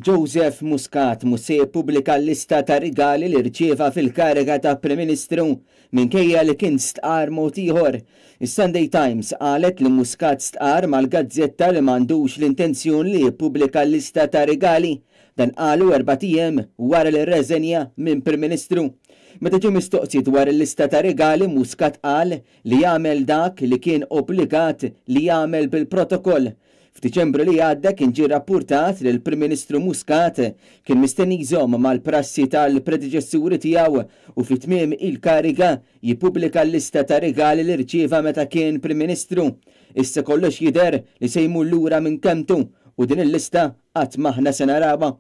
Joseph Muscat se jippubblika l-lista ta' rigali li rċieva fil-kariga ta' Prim Ministru minkejja li kien stqar mod ieħor. Is-Sunday Times qalet li Muscat stqar mal-gazzetta li m'għandux l-intenzjon li jippubblika l-lista ta' rigali. Dan qalu 4 ijiem wara li rreżenja minn Prim Ministru. Meta ġie mistoqsi dwar il-lista ta' rigali, Muscat qal li jagħmel dak li kien obbligat li jagħmel bil-protokoll. F'Diċembru li għadda kien ġie rrappurtat li l-Prim Ministru Muscat kien mistenni jżomm mal-prassi tal-predeċessuri tiegħu u fit-tmiem il-kariga jippubblika l-lista ta' rigali li rċieva meta kien Prim Ministru. Issa kollox jidher li se jmur lura minn kemmtu u din il-lista qatt m'aħna se narawha.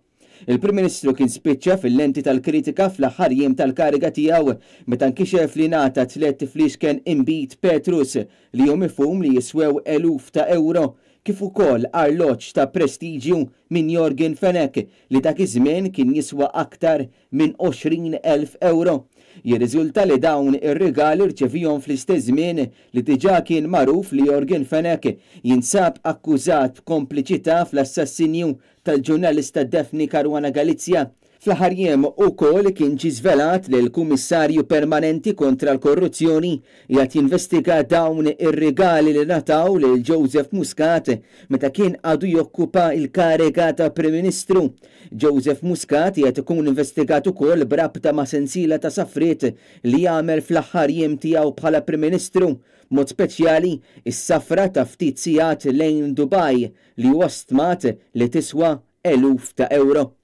Il-Prim Ministru kien spiċċa fil-lenti tal-kritika fl-aħħar jiem tal-kariga tiegħu meta nkixef li ngħata 3 fliexken imbit Petrus li huma mifhum li jiswew eluf ta' euro, kif ukoll arloġġ ta' prestiġju minn Jorgen Fenech li dak iż-żmien kien jiswa aktar minn 20,000 euro. Jirriżulta li dawn ir-rigali rċevihom fl-istess żmien li diġà kien magħruf li Jorgen Fenech jinsab akkużat b'kompliċità fl-assassinju tal-ġurnalista Daphne Caruana Galizia. Fl-aħħar jiem ukoll kien ġie żvelat li l-Kummissarju Permanenti kontra l-Korruzzjoni qiegħed jinvestiga dawn ir-rigali li nataw lil Joseph Muscat meta kien għadu jokkupa l-kariga ta' Prim Ministru. Joseph Muscat qiegħed ikun investigat ukoll b'rabta ma' sensiela ta' safriet li jagħmel fl-aħħar jiem tiegħu bħala Prim Ministru, mod speċjali is-safra ta' ftit sigħat lejn Dubai li wastmat li tiswa eluf ta' euro.